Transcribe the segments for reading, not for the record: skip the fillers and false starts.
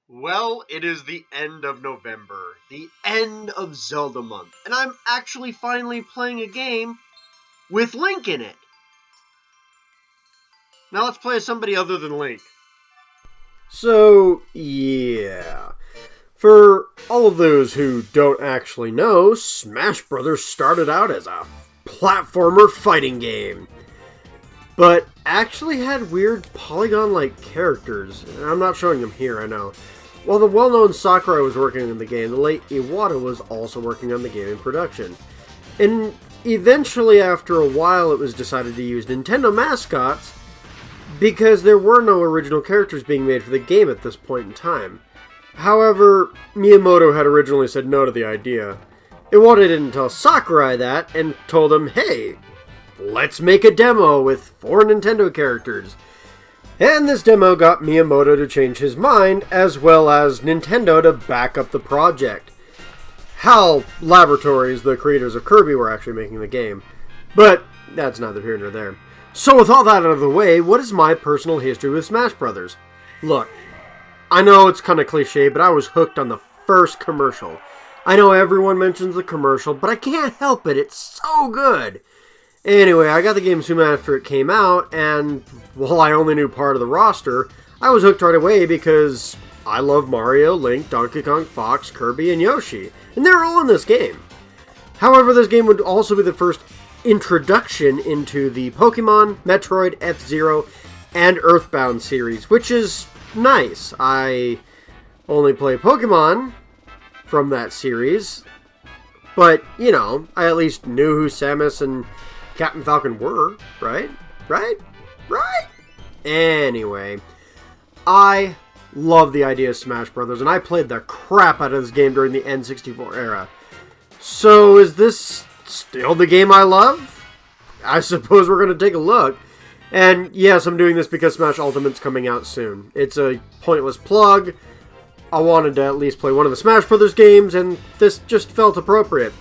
Well, it is the end of November, the end of Zelda month, and I'm actually finally playing a game with Link in it. Now let's play as somebody other than Link. So, yeah. For all of those who don't actually know, Smash Bros. Started out as a platformer fighting game, but actually had weird polygon-like characters. I'm not showing them here, I know. While the well-known Sakurai was working on the game, the late Iwata was also working on the game in production. And eventually, after a while, it was decided to use Nintendo mascots because there were no original characters being made for the game at this point in time. However, Miyamoto had originally said no to the idea. Iwata didn't tell Sakurai that and told him, hey, let's make a demo with 4 Nintendo characters. And this demo got Miyamoto to change his mind, as well as Nintendo to back up the project. HAL Laboratories, the creators of Kirby, were actually making the game. But that's neither here nor there. So with all that out of the way, what is my personal history with Smash Brothers? Look, I know it's kind of cliche, but I was hooked on the first commercial. I know everyone mentions the commercial, but I can't help it, it's so good! Anyway, I got the game soon after it came out, and while I only knew part of the roster, I was hooked right away because I love Mario, Link, Donkey Kong, Fox, Kirby, and Yoshi, and they're all in this game. However, this game would also be the first introduction into the Pokemon, Metroid, F-Zero, and Earthbound series, which is nice. I only play Pokemon from that series, but, you know, I at least knew who Samus and Captain Falcon were, right? Right? Anyway, I love the idea of Smash Brothers, and I played the crap out of this game during the N64 era. So, is this still the game I love? I suppose we're going to take a look. And yes, I'm doing this because Smash Ultimate's coming out soon. It's a pointless plug. I wanted to at least play one of the Smash Brothers games, and this just felt appropriate.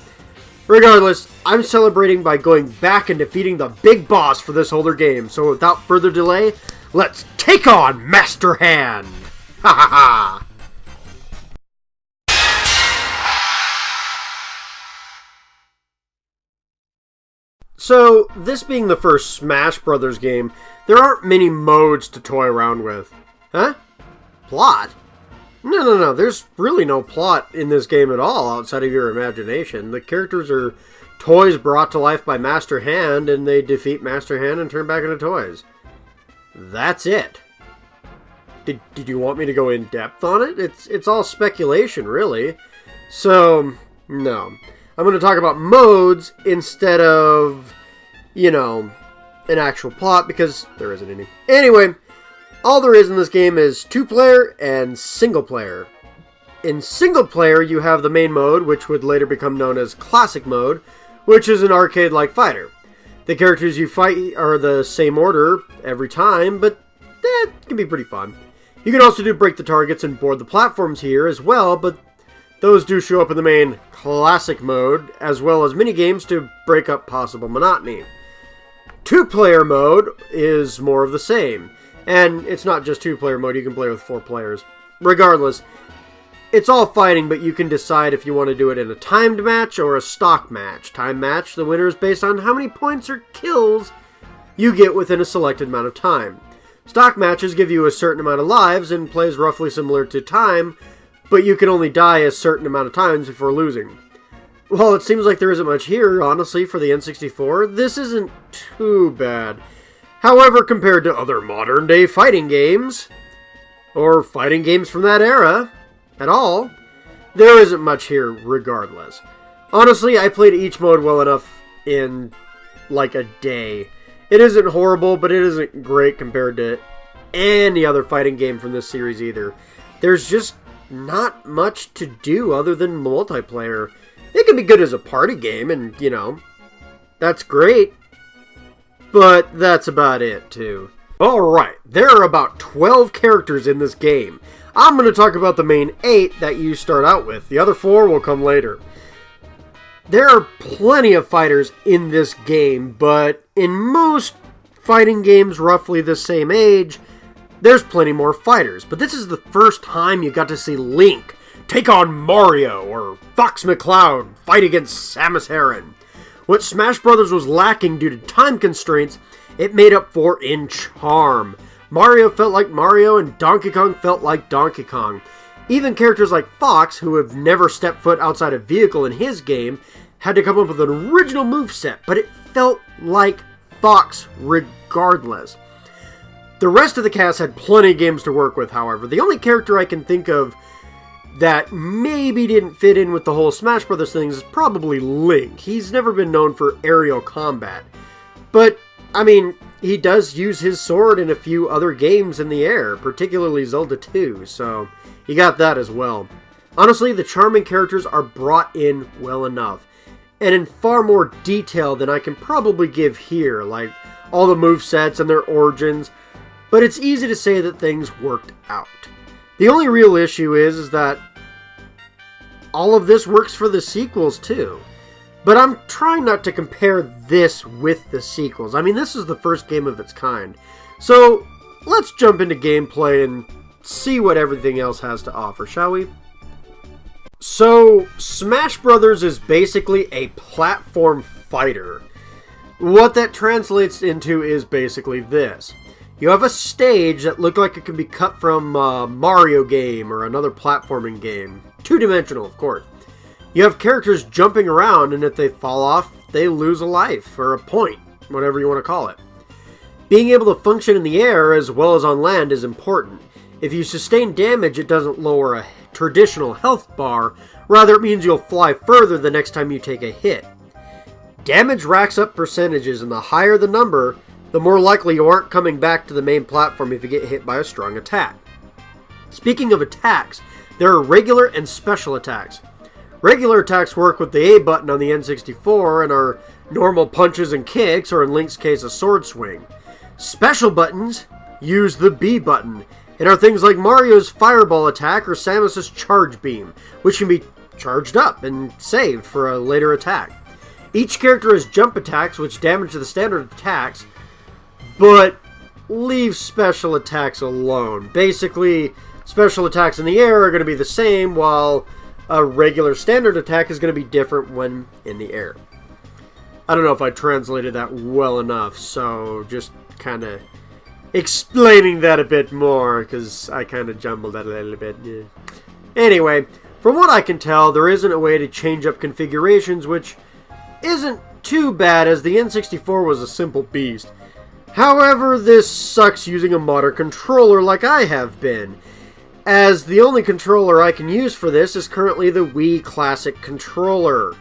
Regardless, I'm celebrating by going back and defeating the big boss for this older game. So without further delay, let's take on Master Hand! Ha ha ha! So, this being the first Smash Brothers game, there aren't many modes to toy around with. Huh? Plot? No, there's really no plot in this game at all outside of your imagination. The characters are toys brought to life by Master Hand, and they defeat Master Hand and turn back into toys. That's it. Did you want me to go in depth on it? It's all speculation, really. So, no. I'm going to talk about modes instead of, you know, an actual plot, because there isn't any. Anyway, all there is in this game is 2-player and single-player. In single-player, you have the main mode, which would later become known as Classic Mode, which is an arcade-like fighter. The characters you fight are the same order every time, but that can be pretty fun. You can also do break the targets and board the platforms here as well, but those do show up in the main Classic Mode, as well as mini-games to break up possible monotony. 2-player mode is more of the same. And it's not just 2-player mode, you can play with 4 players. Regardless, it's all fighting, but you can decide if you want to do it in a timed match or a stock match. Time match, the winner is based on how many points or kills you get within a selected amount of time. Stock matches give you a certain amount of lives and plays roughly similar to time, but you can only die a certain amount of times before losing. While it seems like there isn't much here, honestly, for the N64, this isn't too bad. However, compared to other modern-day fighting games, or fighting games from that era, at all, there isn't much here regardless. Honestly, I played each mode well enough in, like, a day. It isn't horrible, but it isn't great compared to any other fighting game from this series either. There's just not much to do other than multiplayer. It can be good as a party game, and, you know, that's great. But that's about it, too. Alright, there are about 12 characters in this game. I'm going to talk about the main 8 that you start out with. The other 4 will come later. There are plenty of fighters in this game, but in most fighting games roughly the same age, There's plenty more fighters, but this is the first time you got to see Link take on Mario or Fox McCloud fight against Samus Aran. What Smash Bros. Was lacking due to time constraints, it made up for in charm. Mario felt like Mario and Donkey Kong felt like Donkey Kong. Even characters like Fox, who have never stepped foot outside a vehicle in his game, had to come up with an original moveset, but it felt like Fox regardless. The rest of the cast had plenty of games to work with, however. The only character I can think of that maybe didn't fit in with the whole Smash Brothers thing is probably Link. He's never been known for aerial combat. But, I mean, he does use his sword in a few other games in the air, particularly Zelda 2, so you got that as well. Honestly, the charming characters are brought in well enough, and in far more detail than I can probably give here, like all the movesets and their origins, but it's easy to say that things worked out. The only real issue is that all of this works for the sequels too. But I'm trying not to compare this with the sequels. I mean, this is the first game of its kind. So, let's jump into gameplay and see what everything else has to offer, shall we? So, Smash Brothers is basically a platform fighter. What that translates into is basically this. You have a stage that looked like it could be cut from a Mario game or another platforming game. Two-dimensional, of course. You have characters jumping around, and if they fall off, they lose a life, or a point, whatever you want to call it. Being able to function in the air as well as on land is important. If you sustain damage, it doesn't lower a traditional health bar, rather it means you'll fly further the next time you take a hit. Damage racks up percentages, and the higher the number, the more likely you aren't coming back to the main platform if you get hit by a strong attack. Speaking of attacks, there are regular and special attacks. Regular attacks work with the A button on the N64 and are normal punches and kicks, or in Link's case, a sword swing. Special buttons use the B button and are things like Mario's fireball attack or Samus's charge beam, which can be charged up and saved for a later attack. Each character has jump attacks which damage the standard attacks, but leave special attacks alone. Basically, special attacks in the air are going to be the same, while a regular standard attack is going to be different when in the air. I don't know if I translated that well enough, so just kind of explaining that a bit more, because I kind of jumbled that a little bit. Yeah. Anyway, from what I can tell, there isn't a way to change up configurations, which isn't too bad, as the N64 was a simple beast. However, this sucks using a modern controller like I have been, as the only controller I can use for this is currently the Wii Classic controller.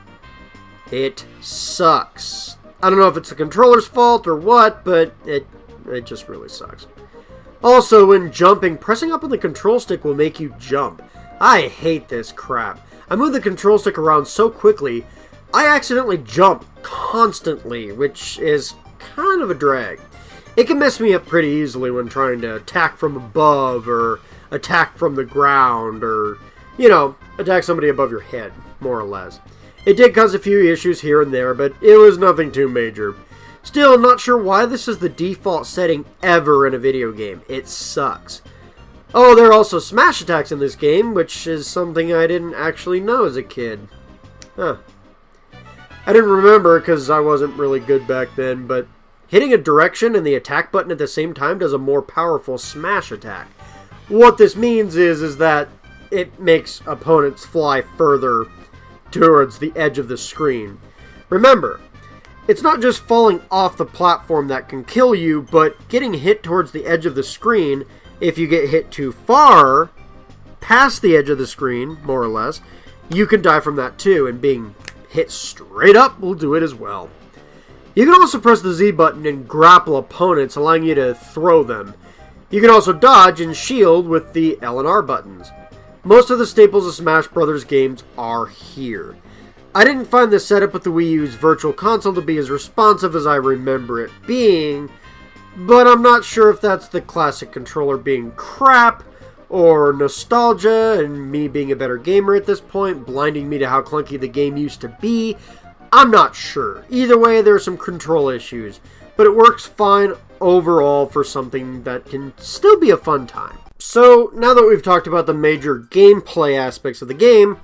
It sucks. I don't know if it's the controller's fault or what, but it just really sucks. Also, when jumping, pressing up on the control stick will make you jump. I hate this crap. I move the control stick around so quickly, I accidentally jump constantly, which is kind of a drag. It can mess me up pretty easily when trying to attack from above, or attack from the ground, or, you know, attack somebody above your head, more or less. It did cause a few issues here and there, but it was nothing too major. Still, I'm not sure why this is the default setting ever in a video game. It sucks. Oh, there are also smash attacks in this game, which is something I didn't actually know as a kid. Huh. I didn't remember because I wasn't really good back then, but hitting a direction and the attack button at the same time does a more powerful smash attack. What this means is that it makes opponents fly further towards the edge of the screen. Remember, it's not just falling off the platform that can kill you, but getting hit towards the edge of the screen. If you get hit too far, past the edge of the screen, more or less, you can die from that too, and being hit straight up will do it as well. You can also press the Z button and grapple opponents, allowing you to throw them. You can also dodge and shield with the L and R buttons. Most of the staples of Smash Bros. Games are here. I didn't find the setup with the Wii U's Virtual Console to be as responsive as I remember it being, but I'm not sure if that's the classic controller being crap, or nostalgia and me being a better gamer at this point, blinding me to how clunky the game used to be. I'm not sure. Either way, there are some control issues, but it works fine overall for something that can still be a fun time. So, now that we've talked about the major gameplay aspects of the game,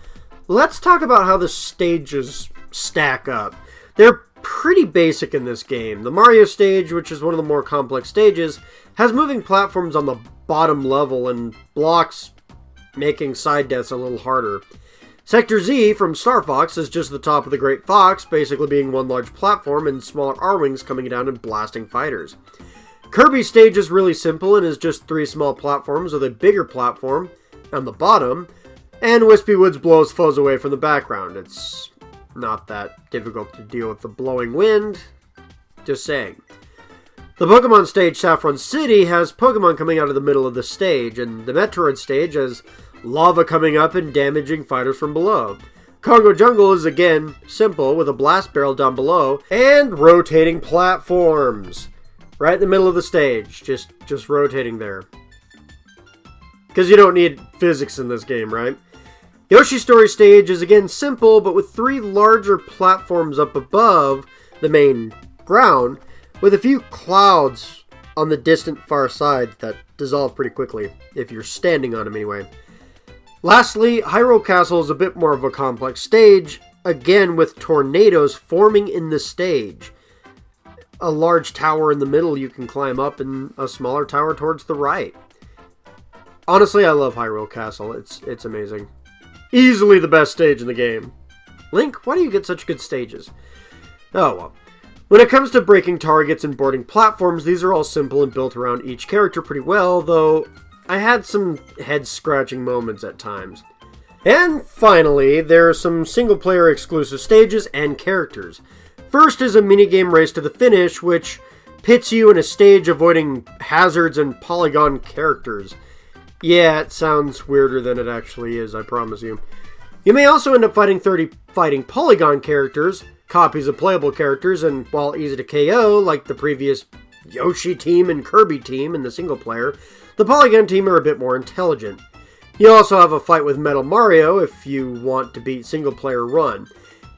let's talk about how the stages stack up. They're pretty basic in this game. The Mario stage, which is one of the more complex stages, has moving platforms on the bottom level and blocks, making side deaths a little harder. Sector Z from Star Fox is just the top of the Great Fox, basically being one large platform and smaller R-wings coming down and blasting fighters. Kirby's stage is really simple and is just 3 small platforms with a bigger platform on the bottom, and Wispy Woods blows foes away from the background. It's not that difficult to deal with the blowing wind, just saying. The Pokemon stage, Saffron City, has Pokemon coming out of the middle of the stage, and the Metroid stage has lava coming up and damaging fighters from below. Congo Jungle is again simple with a blast barrel down below and rotating platforms. Right in the middle of the stage, just rotating there. Because you don't need physics in this game, right? Yoshi's Story stage is again simple, but with 3 larger platforms up above the main ground, with a few clouds on the distant far side that dissolve pretty quickly, if you're standing on them anyway. Lastly, Hyrule Castle is a bit more of a complex stage, again with tornadoes forming in the stage. A large tower in the middle you can climb up and a smaller tower towards the right. Honestly, I love Hyrule Castle. It's amazing. Easily the best stage in the game. Link, why do you get such good stages? Oh well. When it comes to breaking targets and boarding platforms, these are all simple and built around each character pretty well, though I had some head-scratching moments at times. And finally, there are some single-player exclusive stages and characters. First is a minigame race to the finish, which pits you in a stage avoiding hazards and polygon characters. Yeah, it sounds weirder than it actually is, I promise you. You may also end up fighting 30 fighting polygon characters, copies of playable characters, and while easy to KO, like the previous Yoshi team and Kirby team in the single player, the polygon team are a bit more intelligent. You also have a fight with Metal Mario if you want to beat single player run.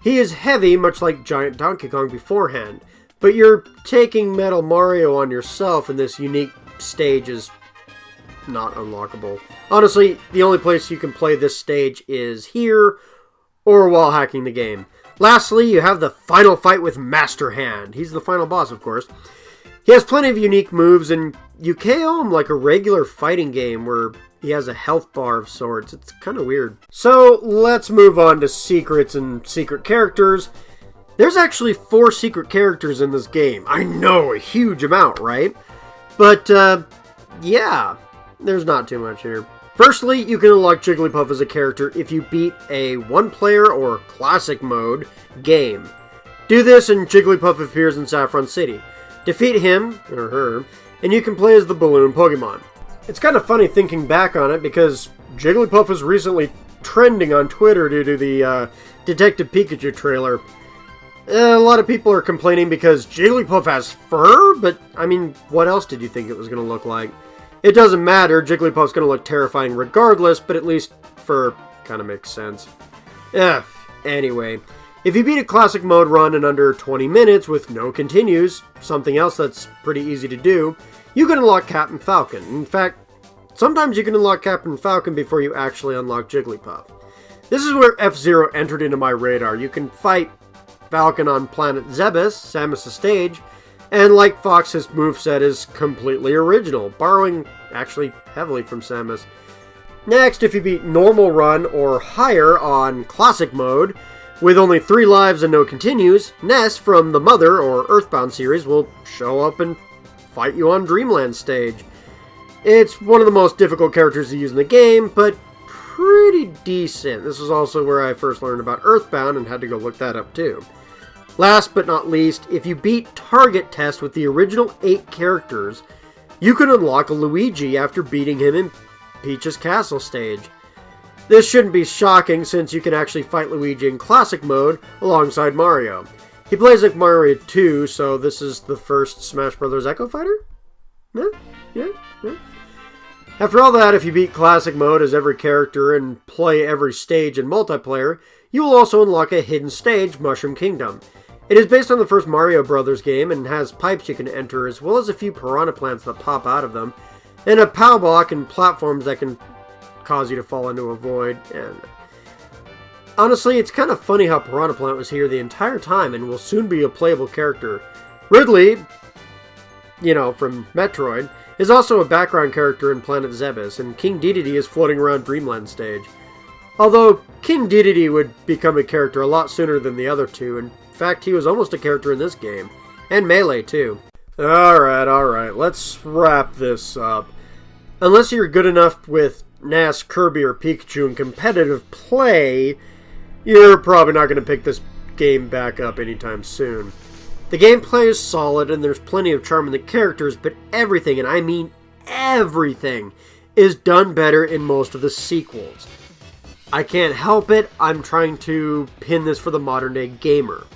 He is heavy, much like Giant Donkey Kong beforehand, but you're taking Metal Mario on yourself, and this unique stage is not unlockable. Honestly, the only place you can play this stage is here, or while hacking the game. Lastly, you have the final fight with Master Hand. He's the final boss, of course. He has plenty of unique moves, and you KO him like a regular fighting game where he has a health bar of sorts. It's kind of weird. So, let's move on to secrets and secret characters. There's actually 4 secret characters in this game. I know, a huge amount, right? But, yeah, there's not too much here. Firstly, you can unlock Jigglypuff as a character if you beat a one-player or classic mode game. Do this and Jigglypuff appears in Saffron City. Defeat him, or her, and you can play as the balloon Pokemon. It's kind of funny thinking back on it because Jigglypuff was recently trending on Twitter due to the Detective Pikachu trailer. A lot of people are complaining because Jigglypuff has fur, but I mean, what else did you think it was going to look like? It doesn't matter, Jigglypuff's going to look terrifying regardless, but at least fur kind of makes sense. Anyway, if you beat a classic mode run in under 20 minutes with no continues, something else that's pretty easy to do, you can unlock Captain Falcon. In fact, sometimes you can unlock Captain Falcon before you actually unlock Jigglypuff. This is where F-Zero entered into my radar. You can fight Falcon on planet Zebes, Samus' stage, and like Fox, his moveset is completely original, borrowing actually heavily from Samus. Next, if you beat normal run or higher on classic mode, with only 3 lives and no continues, Ness from the Mother or Earthbound series will show up and fight you on Dreamland stage. It's one of the most difficult characters to use in the game, but pretty decent. This is also where I first learned about Earthbound and had to go look that up too. Last but not least, if you beat Target Test with the original 8 characters, you can unlock a Luigi after beating him in Peach's Castle stage. This shouldn't be shocking since you can actually fight Luigi in classic mode alongside Mario. He plays like Mario 2, so this is the first Smash Bros. Echo Fighter? Yeah. After all that, if you beat classic mode as every character and play every stage in multiplayer, you will also unlock a hidden stage, Mushroom Kingdom. It is based on the first Mario Brothers game and has pipes you can enter, as well as a few piranha plants that pop out of them, and a POW block and platforms that can cause you to fall into a void. And honestly, it's kind of funny how Piranha Plant was here the entire time and will soon be a playable character. Ridley, from Metroid, is also a background character in Planet Zebes, and King Dedede is floating around Dreamland stage. Although King Dedede would become a character a lot sooner than the other two. In fact, he was almost a character in this game. And Melee, too. Alright, let's wrap this up. Unless you're good enough with NAS, Kirby, or Pikachu in competitive play, you're probably not going to pick this game back up anytime soon. The gameplay is solid and there's plenty of charm in the characters, but everything, and I mean everything, is done better in most of the sequels. I can't help it, I'm trying to pin this for the modern day gamer.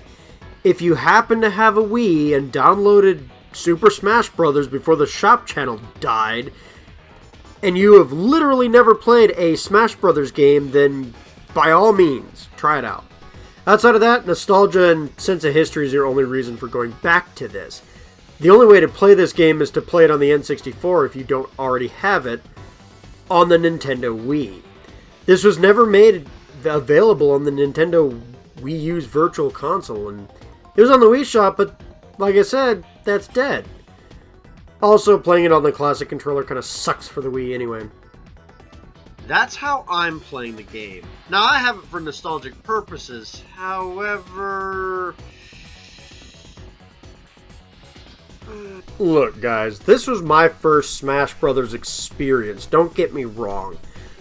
If you happen to have a Wii and downloaded Super Smash Bros. Before the shop channel died, and you have literally never played a Smash Bros. Game, then by all means, try it out. Outside of that, nostalgia and sense of history is your only reason for going back to this. The only way to play this game is to play it on the N64 if you don't already have it on the Nintendo Wii. This was never made available on the Nintendo Wii U's Virtual Console, and it was on the Wii Shop, but like I said, that's dead. Also, playing it on the classic controller kind of sucks for the Wii anyway. That's how I'm playing the game. Now, I have it for nostalgic purposes, however... Look, guys, this was my first Smash Brothers experience, don't get me wrong,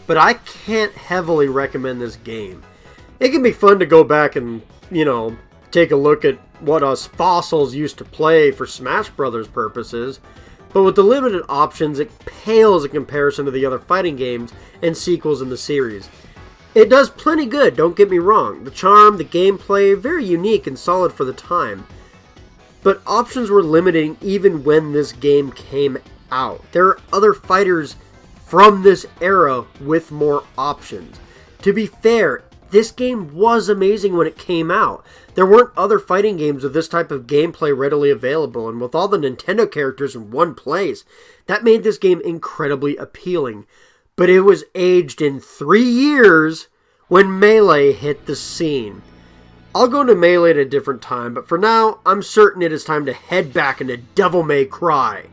but I can't heavily recommend this game. It can be fun to go back and, take a look at what us fossils used to play for Smash Brothers purposes, but with the limited options, it pales in comparison to the other fighting games and sequels in the series. It does plenty good, don't get me wrong. The charm, the gameplay, very unique and solid for the time. But options were limiting even when this game came out. There are other fighters from this era with more options. To be fair, this game was amazing when it came out. There weren't other fighting games with this type of gameplay readily available, and with all the Nintendo characters in one place, that made this game incredibly appealing. But it was aged in 3 years when Melee hit the scene. I'll go into Melee at a different time, but for now, I'm certain it is time to head back into Devil May Cry.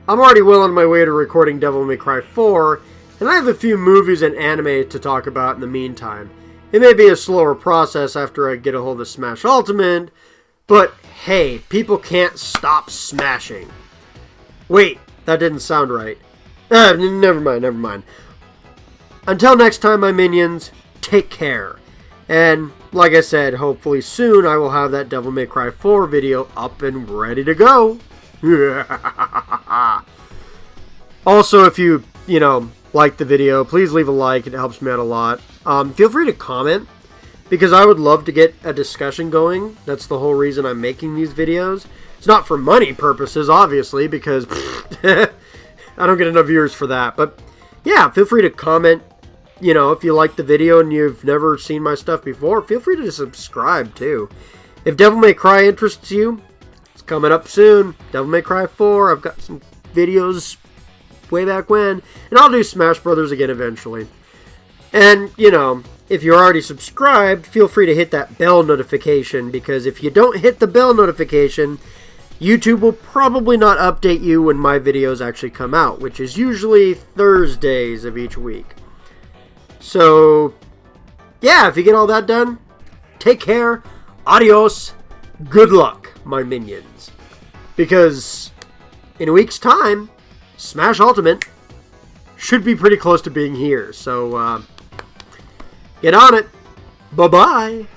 I'm already well on my way to recording Devil May Cry 4, and I have a few movies and anime to talk about in the meantime. It may be a slower process after I get a hold of Smash Ultimate, but hey, people can't stop smashing. Wait, that didn't sound right. Never mind. Until next time, my minions, take care. And like I said, hopefully soon I will have that Devil May Cry 4 video up and ready to go. Also, if you like the video, please leave a like. It helps me out a lot. Feel free to comment, because I would love to get a discussion going. That's the whole reason I'm making these videos. It's not for money purposes, obviously, because I don't get enough viewers for that. But yeah, feel free to comment. If you like the video and you've never seen my stuff before, feel free to subscribe too. If Devil May Cry interests you, it's coming up soon. Devil May Cry 4, I've got some videos way back when, and I'll do Smash Brothers again eventually. And, if you're already subscribed, feel free to hit that bell notification, because if you don't hit the bell notification, YouTube will probably not update you when my videos actually come out, which is usually Thursdays of each week. So, yeah, if you get all that done, take care, adios, good luck, my minions. Because in a week's time, Smash Ultimate should be pretty close to being here. So, get on it. Bye-bye.